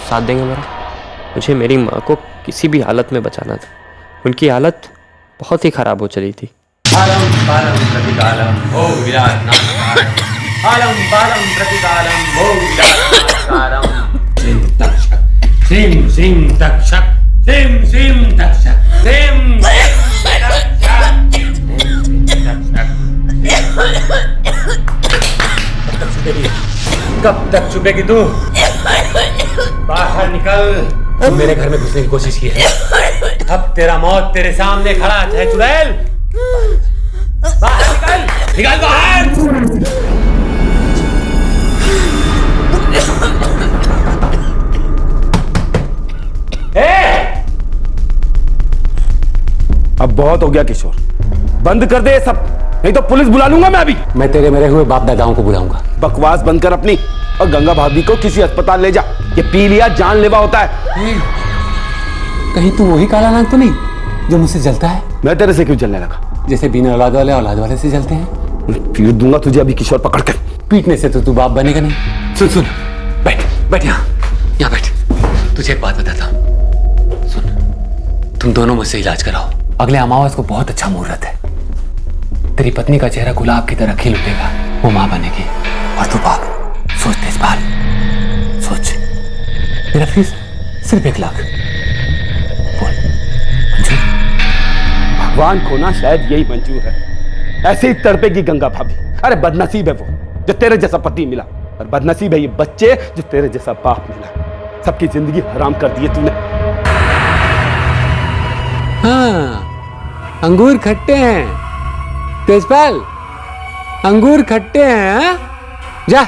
Speaker 8: साथ देंगे मेरा? मुझे मेरी माँ को किसी भी हालत में बचाना था। उनकी हालत बहुत ही खराब हो चली थी।
Speaker 5: आलम बालम प्रतिकालम भो विराट नामकारम। आलम बालम प्रतिकालम भो विराट नामकारम। सिम तक्षक, सिम सिम तक्षक, सिम सिम तक्षक, सिम कब तक छुपेगी तू? बाहर निकल। तू मेरे घर में घुसने की कोशिश की है, अब तेरा मौत तेरे सामने खड़ा है चुड़ैल। बाहर निकल, निकल बाहर।
Speaker 9: अब बहुत हो गया किशोर, बंद कर दे ये सब, नहीं तो पुलिस बुला लूंगा मैं अभी।
Speaker 5: मैं तेरे मरे हुए बाप दादाओं को बुलाऊंगा।
Speaker 9: बकवास बंद कर अपनी, और गंगा भाभी को किसी अस्पताल ले जा। ये पीलिया जानलेवा होता है।
Speaker 5: कहीं तू वही काला नाग तो नहीं जो मुझसे जलता है?
Speaker 9: मैं तेरे से क्यों जलने लगा?
Speaker 5: जैसे बिना औलाद वाले से जलते हैं।
Speaker 9: पीट दूंगा तुझे अभी किशोर, पकड़ कर।
Speaker 5: पीटने से तो तू बाप बनेगा नहीं। सुन सुन, बैठ बैठ, यहाँ बैठ। तुझे एक बात बताता हूँ, सुन। तुम दोनों मुझसे इलाज कराओ। अगले अमावस को बहुत अच्छा मुहूर्त है। तेरी पत्नी का चेहरा गुलाब की तरह खिल उठेगा, वो माँ बनेगी और तू बाप। सोच इस बार, सोच। मेरा फीस सिर्फ 1 लाख। बोल मंजूर?
Speaker 9: भगवान को ना शायद यही मंजूर है। ऐसे ही तड़पेगी गंगा भाभी। अरे बदनसीब है वो जो तेरे जैसा पति मिला, और बदनसीब है ये बच्चे जो तेरे जैसा बाप मिला। सबकी जिंदगी हराम कर दी है तूने।
Speaker 5: हाँ, अंगूर खट्टे हैं तेजपाल, अंगूर खट्टे हैं। हाँ? जा।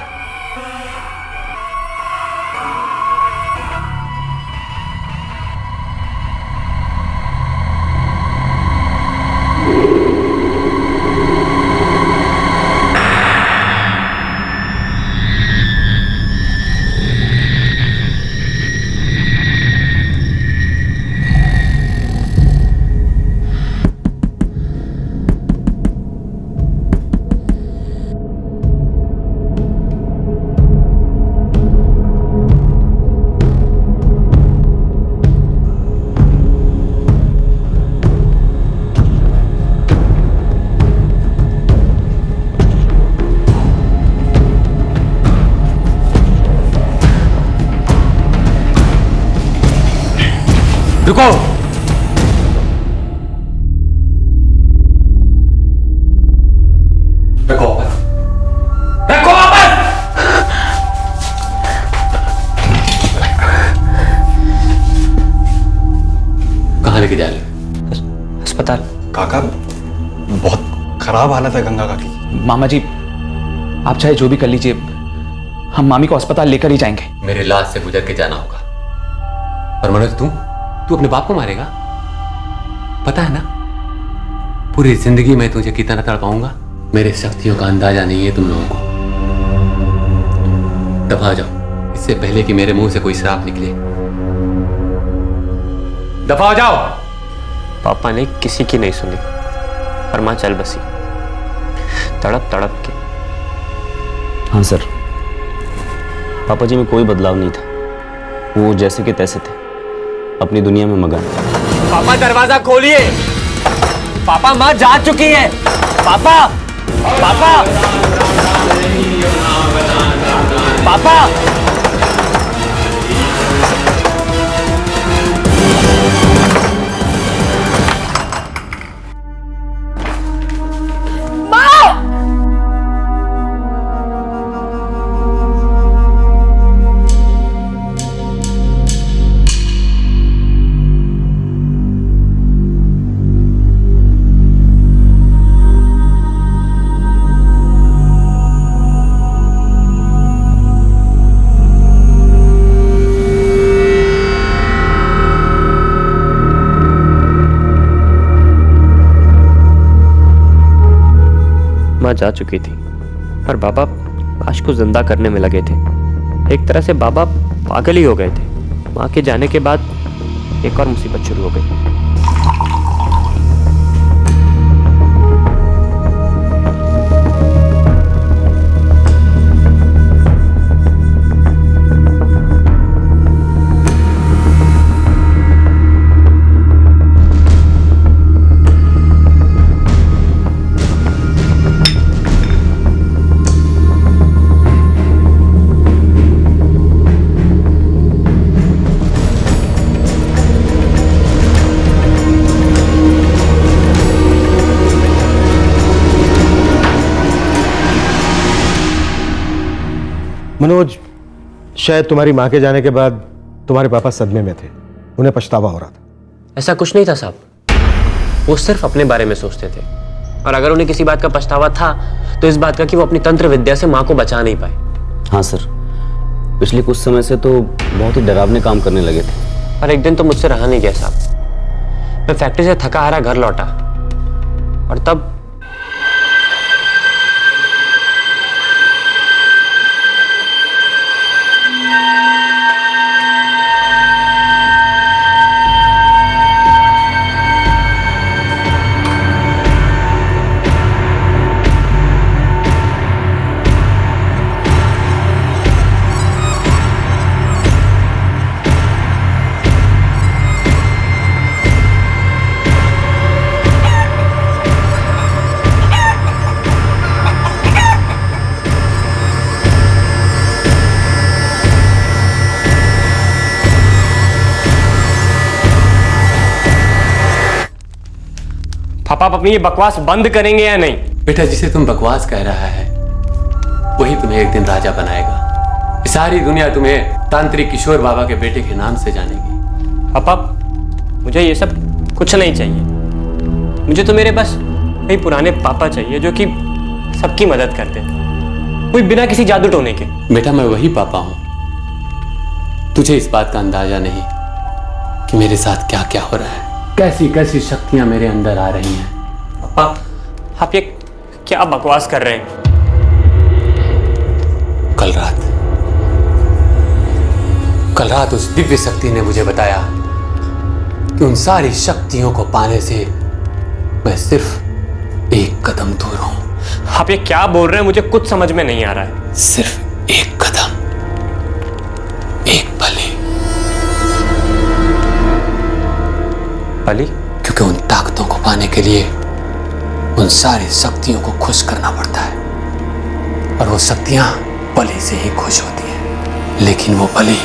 Speaker 5: रुको। लेके जा रहे हो?
Speaker 8: अस्पताल।
Speaker 12: काका बहुत खराब हालत है गंगा काकी।
Speaker 17: मामा जी आप चाहे जो भी कर लीजिए, हम मामी को अस्पताल लेकर ही जाएंगे।
Speaker 5: मेरे लाश से गुजर के जाना होगा। और मनोज तू अपने बाप को मारेगा? पता है ना, पूरी जिंदगी मैं तुझे कितना तड़पाऊंगा। मेरे शक्तियों का अंदाजा नहीं है तुम लोगों को। दफा जाओ, इससे पहले कि मेरे मुंह से कोई श्राप निकले। दफा जाओ।
Speaker 8: पापा ने किसी की नहीं सुनी और मां चल बसी तड़प तड़प के।
Speaker 16: हाँ सर, पापा जी में कोई बदलाव नहीं था, वो जैसे के तैसे थे, अपनी दुनिया में मगन।
Speaker 8: पापा दरवाजा खोलिए। पापा मां जा चुकी है। पापा पापा पापा मां जा चुकी थी और बाबा लाश को जिंदा करने में लगे थे। एक तरह से बाबा पागल ही हो गए थे। मां के जाने के बाद एक और मुसीबत शुरू हो गई।
Speaker 3: मनोज, शायद तुम्हारी मां के जाने के बाद तुम्हारे पापा सदमे में थे, उन्हें पछतावा हो रहा था।
Speaker 8: ऐसा कुछ नहीं था साहब, वो सिर्फ अपने बारे में सोचते थे। और अगर उन्हें किसी बात का पछतावा था तो इस बात का कि वो अपनी तंत्र विद्या से मां को बचा नहीं पाए।
Speaker 16: हाँ सर, पिछले कुछ समय से तो बहुत ही डरावने काम करने लगे थे।
Speaker 8: और एक दिन तो मुझसे रहा नहीं गया साहब। मैं फैक्ट्री से थका हारा घर लौटा और तब पापा अपनी ये बकवास बंद करेंगे या नहीं?
Speaker 5: बेटा, जिसे तुम बकवास कह रहा है वही तुम्हें एक दिन राजा बनाएगा। सारी दुनिया तुम्हें तांत्रिक किशोर बाबा के बेटे के नाम से जानेगी।
Speaker 8: पापा मुझे ये सब कुछ नहीं चाहिए। मुझे तो मेरे बस वही पुराने पापा चाहिए जो कि सबकी मदद करते, कोई बिना किसी जादू टोने के।
Speaker 5: बेटा, मैं वही पापा हूं। तुझे इस बात का अंदाजा नहीं कि मेरे साथ क्या क्या हो रहा है, कैसी कैसी शक्तियां मेरे अंदर आ रही हैं।
Speaker 8: पापा आप ये क्या बकवास कर रहे हैं?
Speaker 5: कल रात उस दिव्य शक्ति ने मुझे बताया कि उन सारी शक्तियों को पाने से मैं सिर्फ एक कदम दूर हूं।
Speaker 8: आप ये क्या बोल रहे हैं? मुझे कुछ समझ में नहीं आ रहा है।
Speaker 5: सिर्फ एक कदम, एक बलि।
Speaker 8: बलि?
Speaker 5: क्योंकि उन ताकतों को पाने के लिए उन सारी शक्तियों को खुश करना पड़ता है, और वो शक्तियां बलि से ही खुश होती हैं। लेकिन वो बलि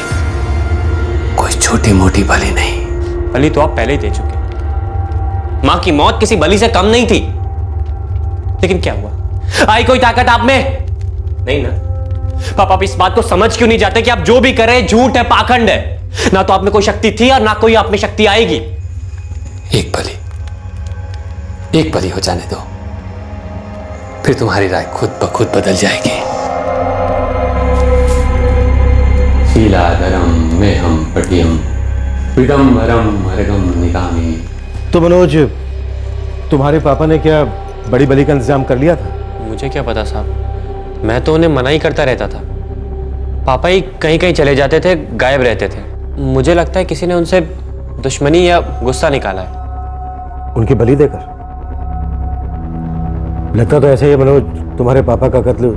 Speaker 5: कोई छोटी मोटी बलि नहीं।
Speaker 8: बलि तो आप पहले ही दे चुके। मां की मौत किसी बलि से कम नहीं थी। लेकिन क्या हुआ? आई कोई ताकत आप में? नहीं ना। पापा आप इस बात को समझ क्यों नहीं जाते कि आप जो भी कर रहे हैं झूठ है, पाखंड है। ना तो आप में कोई शक्ति थी और ना कोई आप में शक्ति आएगी।
Speaker 5: एक बली हो जाने दो, फिर तुम्हारी राय खुद ब खुद बदल जाएगी। शीलाधरम में हम पटियम पिडम्बरम हरगम निकामी।
Speaker 3: तो मनोज, तुम्हारे पापा ने क्या बड़ी बली का इंतजाम कर लिया था?
Speaker 8: मुझे क्या पता साहब, मैं तो उन्हें मना ही करता रहता था। पापा ही कहीं कहीं चले जाते थे, गायब रहते थे। मुझे लगता है किसी ने उनसे दुश्मनी या गुस्सा निकाला है।
Speaker 3: उनकी बलि देकर? लगता तो ऐसे ही है मनोज, तुम्हारे पापा का कत्ल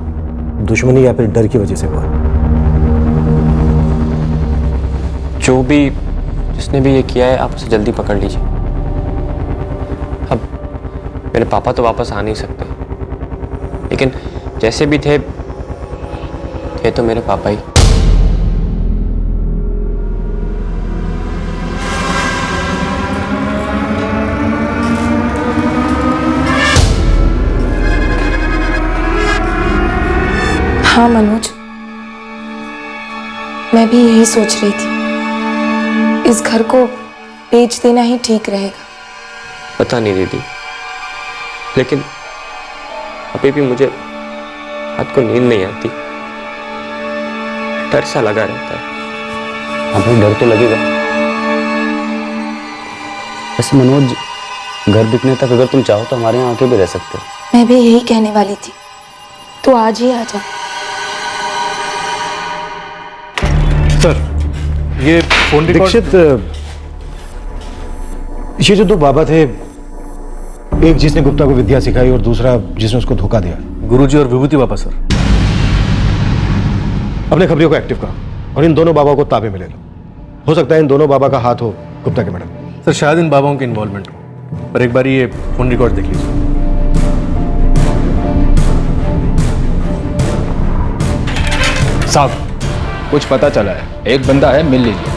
Speaker 3: दुश्मनी या फिर डर की वजह से हुआ।
Speaker 8: जो भी जिसने भी ये किया है, आप उसे जल्दी पकड़ लीजिए। अब मेरे पापा तो वापस आ नहीं सकते, लेकिन जैसे भी थे तो मेरे पापा ही।
Speaker 7: हाँ मनोज, मैं भी यही सोच रही थी, इस घर को बेच देना ही ठीक रहेगा।
Speaker 8: पता नहीं दीदी, लेकिन अभी भी मुझे रात को नींद नहीं आती, डर सा लगा रहता है।
Speaker 16: अभी डर तो लगेगा। वैसे मनोज, घर बिकने तक अगर तुम चाहो तो हमारे यहाँ आके भी रह सकते हो।
Speaker 7: मैं भी यही कहने वाली थी, तो आज ही आ जा।
Speaker 3: सर, ये फोन दीक्षित, ये जो दो बाबा थे, एक जिसने गुप्ता को विद्या सिखाई और दूसरा जिसने उसको धोखा दिया,
Speaker 1: गुरुजी और विभूति बाबा सर।
Speaker 3: अपने खबरियों को एक्टिव करो और इन दोनों बाबा को ताबे में ले लो। हो सकता है इन दोनों बाबा का हाथ हो गुप्ता के मैडम।
Speaker 1: सर शायद इन बाबाओं की इन्वॉल्वमेंट हो, पर एक बार ये फोन रिकॉर्ड देख लीजिए।
Speaker 4: साहब, कुछ पता चला है, एक बंदा है, मिल लीजिए।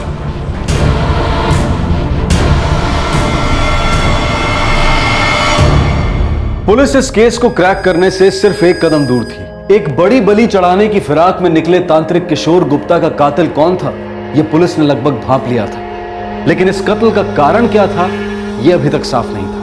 Speaker 10: पुलिस इस केस को क्रैक करने से सिर्फ एक कदम दूर थी। एक बड़ी बलि चढ़ाने की फिराक में निकले तांत्रिक किशोर गुप्ता का कातिल कौन था, यह पुलिस ने लगभग भांप लिया था, लेकिन इस कत्ल का कारण क्या था, यह अभी तक साफ नहीं था।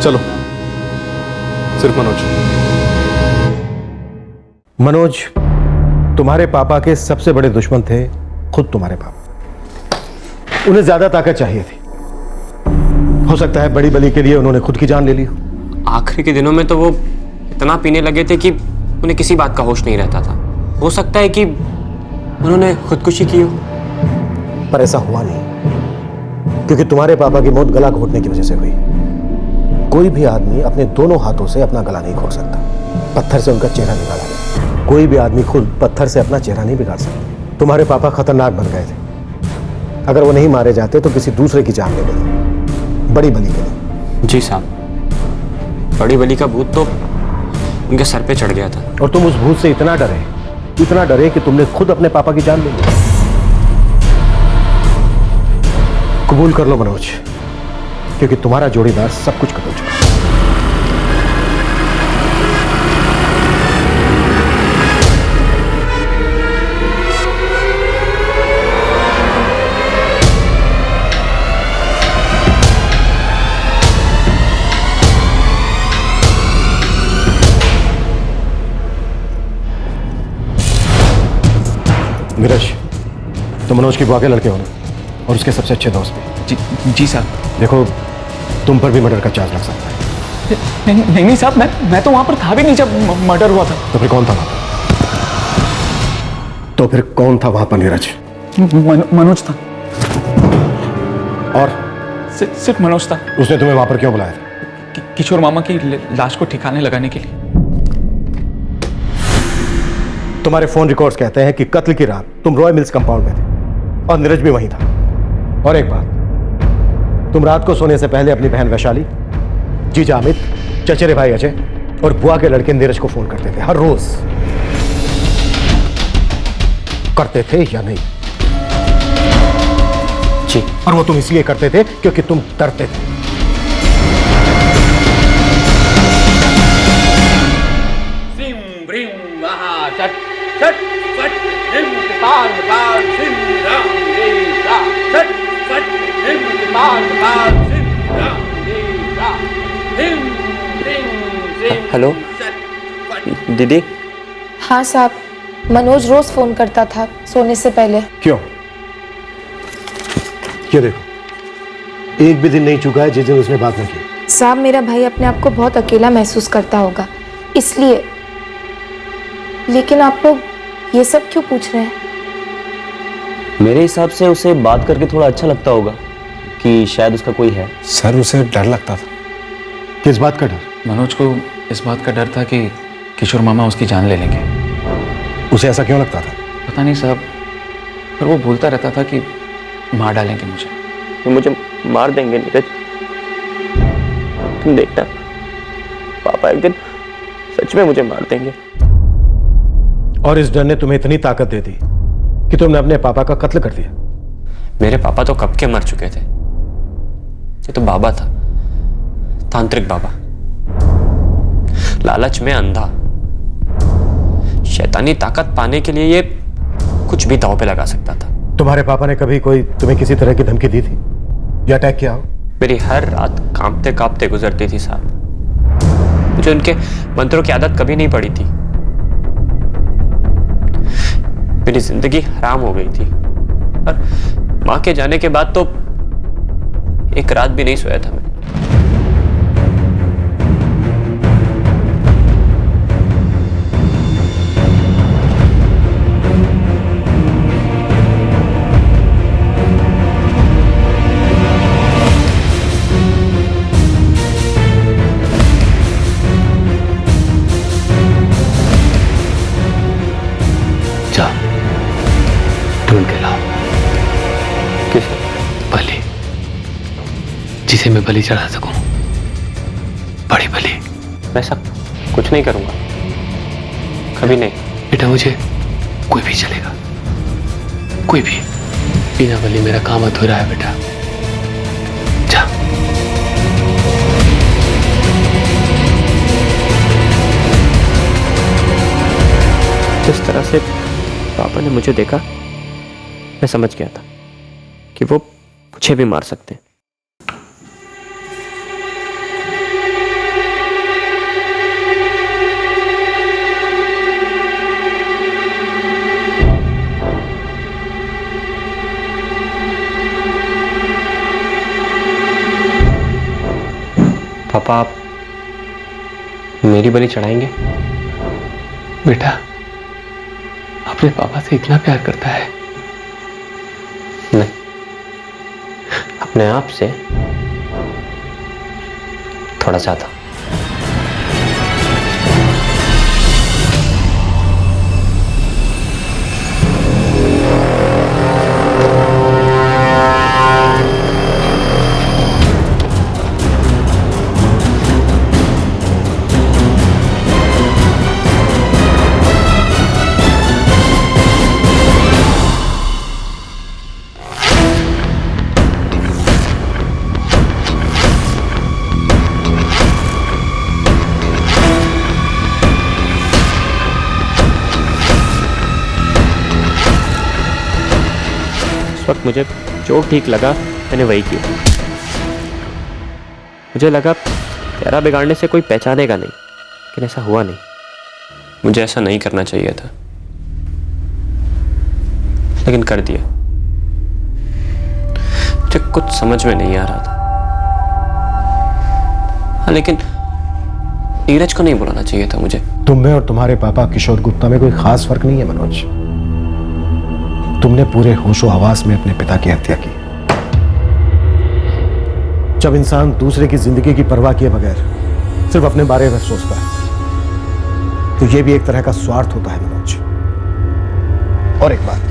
Speaker 1: चलो, सिर्फ
Speaker 3: मनोज, तुम्हारे पापा के सबसे बड़े दुश्मन थे खुद तुम्हारे पापा। उन्हें ज्यादा ताकत चाहिए थी। हो सकता है बड़ी बली के लिए उन्होंने खुद की जान ले ली।
Speaker 8: आखिरी के दिनों में तो वो इतना पीने लगे थे कि उन्हें किसी बात का होश नहीं रहता था। हो सकता है कि उन्होंने खुदकुशी की हो,
Speaker 3: पर ऐसा हुआ नहीं, क्योंकि तुम्हारे पापा की मौत गला घोटने की वजह से हुई। कोई भी आदमी अपने दोनों हाथों से अपना गला नहीं घोट सकता। पत्थर से उनका चेहरा निकाला गया। कोई भी आदमी खुद पत्थर से अपना चेहरा नहीं बिगाड़ सकता। तुम्हारे पापा खतरनाक बन गए थे। अगर वो नहीं मारे जाते तो किसी दूसरे की जान ले लेते, बड़ी बली के लिए।
Speaker 8: जी साहब, बड़ी बली का भूत तो उनके सर पे चढ़ गया था।
Speaker 3: और तुम उस भूत से इतना डरे कि तुमने खुद अपने पापा की जान ले ली। कबूल कर लो मनोज, क्योंकि तुम्हारा जोड़ीदार सब कुछ बदल चुका है। नीरज, तुम मनोज की बुआ के लड़के हो ना, और उसके सबसे अच्छे दोस्त भी।
Speaker 14: जी साहब।
Speaker 3: देखो, तुम पर भी मर्डर का चार्ज लग सकता है।
Speaker 14: नहीं साहब, मैं तो वहां पर था भी नहीं जब मर्डर हुआ था।
Speaker 3: तो फिर कौन था वहां पर? तो फिर कौन था वहां पर नीरज?
Speaker 14: मनोज था।
Speaker 3: और
Speaker 17: सिर्फ मनोज था।
Speaker 3: उसने तुम्हें वहां पर क्यों बुलाया था?
Speaker 17: किशोर मामा की लाश को ठिकाने लगाने के लिए।
Speaker 3: तुम्हारे फोन रिकॉर्ड्स कहते हैं कि कत्ल की रात तुम रॉय मिल्स कंपाउंड में थे और नीरज भी वहीं था। और एक बात, तुम रात को सोने से पहले अपनी बहन वैशाली, जीजा अमित, चचेरे भाई अजय और बुआ के लड़के नीरज को फोन करते थे हर रोज। करते थे या नहीं?
Speaker 16: जी।
Speaker 3: और वो तुम इसलिए करते थे क्योंकि तुम डरते थे।
Speaker 8: हेलो दीदी।
Speaker 7: हाँ साहब, मनोज रोज फोन करता था सोने से पहले।
Speaker 3: क्यों? ये देखो, एक भी दिन नहीं चुका है जिस दिन उसने बात न की।
Speaker 7: साहब, मेरा भाई अपने आप को बहुत अकेला महसूस करता होगा, इसलिए। लेकिन आप लोग ये सब क्यों पूछ रहे हैं?
Speaker 16: मेरे हिसाब से उसे बात करके थोड़ा अच्छा लगता होगा कि शायद उसका कोई है।
Speaker 3: सर, उसे डर लगता था। किस बात का डर?
Speaker 17: मनोज को इस बात का डर था कि किशोर मामा उसकी जान ले लेंगे।
Speaker 3: उसे ऐसा क्यों लगता था?
Speaker 17: पता नहीं साहब, पर वो बोलता रहता था कि मार डालेंगे
Speaker 8: मुझे मार देंगे नीरज। तुम देखना, पापा एक दिन सच में मुझे मार देंगे।
Speaker 3: और इस डर ने तुम्हें इतनी ताकत दे दी कि तुमने अपने पापा का कत्ल कर दिया।
Speaker 8: मेरे पापा तो कब के मर चुके थे। ये तो बाबा था, तांत्रिक बाबा, लालच में अंधा। शैतानी ताकत पाने के लिए ये कुछ भी दांव पे लगा सकता था।
Speaker 3: तुम्हारे पापा ने कभी कोई तुम्हें किसी तरह की धमकी दी थी या अटैक किया हो?
Speaker 8: मेरी हर रात कांपते कांपते गुजरती थी साहब। मुझे उनके मंत्रों की आदत कभी नहीं पड़ी थी। मेरी जिंदगी हराम हो गई थी। और मां के जाने के बाद तो एक रात भी नहीं सोया था मैं।
Speaker 5: ढूंढ के लाओ।
Speaker 8: किसे?
Speaker 5: बलि, जिसे मैं बलि चढ़ा सकूं। बड़ी बलि।
Speaker 8: मैं सब कुछ नहीं करूंगा, कभी नहीं।
Speaker 5: बेटा, मुझे कोई भी चलेगा, कोई भी। बिना बलि मेरा काम अधूरा है बेटा। जा।
Speaker 8: जिस तरह से पापा ने मुझे देखा, मैं समझ गया था कि वो मुझे भी मार सकते हैं। पापा, आप मेरी बलि चढ़ाएंगे?
Speaker 5: बेटा, अपने पापा से इतना प्यार करता है?
Speaker 8: नहीं, अपने आप से थोड़ा ज्यादा। वक्त मुझे जो ठीक लगा मैंने वही किया। मुझे लगा तेरा बिगाड़ने से कोई पहचानेगा नहीं, लेकिन ऐसा हुआ नहीं। मुझे ऐसा नहीं करना चाहिए था, लेकिन कर दिया। मुझे कुछ समझ में नहीं आ रहा था। हाँ, लेकिन नीरज को नहीं बुलाना चाहिए था मुझे।
Speaker 3: तुम में और तुम्हारे पापा किशोर गुप्ता में कोई खास फर्क नहीं है मनोज। तुमने पूरे होशो हवास में अपने पिता की हत्या की। जब इंसान दूसरे की जिंदगी की परवाह किए बगैर सिर्फ अपने बारे में सोचता है तो यह भी एक तरह का स्वार्थ होता है मनोज। और एक बात,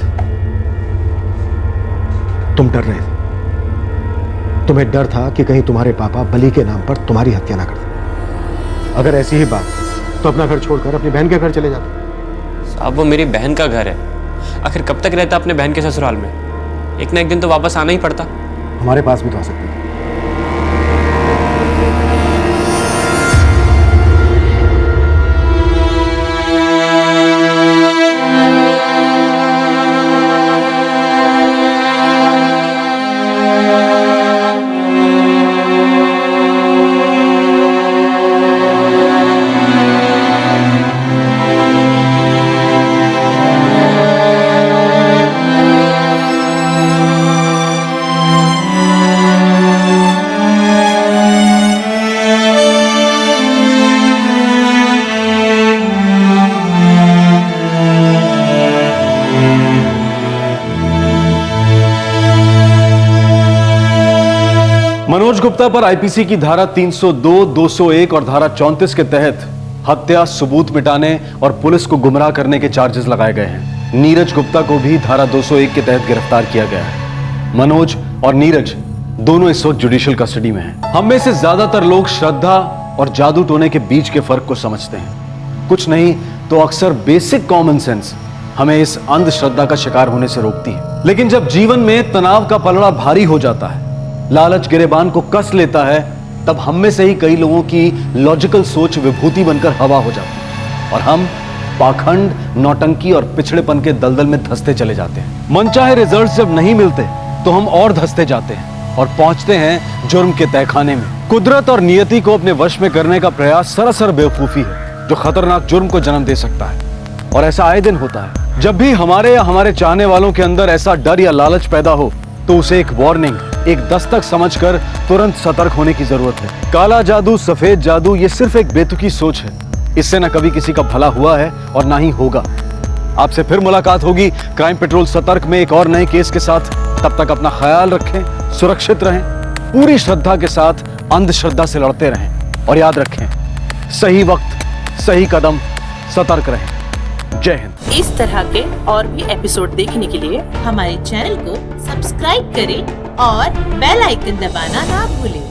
Speaker 3: तुम डर रहे थे, तुम्हें डर था कि कहीं तुम्हारे पापा बलि के नाम पर तुम्हारी हत्या ना कर दें। अगर ऐसी ही बात तो अपना घर छोड़कर अपनी बहन के घर चले जाते।
Speaker 8: साहब वो मेरी बहन का घर है, आखिर कब तक रहता अपने बहन के ससुराल में? एक ना एक दिन तो वापस आना ही पड़ता।
Speaker 3: हमारे पास भी तो आ सकते थे।
Speaker 10: मनोज गुप्ता पर आईपीसी की धारा 302, 201 और धारा 34 के तहत हत्या, सबूत मिटाने और पुलिस को गुमराह करने के चार्जेस लगाए गए हैं। नीरज गुप्ता को भी धारा 201 के तहत गिरफ्तार किया गया है। मनोज और नीरज दोनों इस वक्त जुडिशियल कस्टडी में हैं। हम में से ज्यादातर लोग श्रद्धा और जादू टोने के बीच के फर्क को समझते हैं। कुछ नहीं तो अक्सर बेसिक कॉमन सेंस हमें इस अंधश्रद्धा का शिकार होने से रोकती है। लेकिन जब जीवन में तनाव का पलड़ा भारी हो जाता है, लालच गिरेबान को कस लेता है, तब हम में से ही कई लोगों की लॉजिकल सोच विभूति बनकर हवा हो जाती है और हम पाखंड, नौटंकी और पिछड़ेपन के दलदल में धंसते चले जाते हैं। मनचाहे रिजल्ट्स जब नहीं मिलते तो हम और धंसते जाते हैं और पहुंचते हैं जुर्म के तहखाने में। कुदरत और नियति को अपने वश में करने का प्रयास सरासर बेवकूफी है जो खतरनाक जुर्म को जन्म दे सकता है। और ऐसा आए दिन होता है। जब भी हमारे या हमारे चाहने वालों के अंदर ऐसा डर या लालच पैदा हो तो उसे एक वार्निंग, एक दस्तक समझकर तुरंत सतर्क होने की जरूरत है। काला जादू, सफेद जादू, ये सिर्फ एक बेतुकी सोच है। इससे न कभी किसी का भला हुआ है और ना ही होगा। आपसे फिर मुलाकात होगी क्राइम पेट्रोल सतर्क में एक और नए केस के साथ। तब तक अपना ख्याल रखें, सुरक्षित रहें, पूरी श्रद्धा के साथ अंधश्रद्धा से लड़ते रहें और याद रखें, सही वक्त, सही कदम, सतर्क रहें। जय हिंद।
Speaker 18: इस तरह के और भी एपिसोड देखने के लिए हमारे चैनल को सब्सक्राइब करें और बेल आइकन दबाना ना भूलें।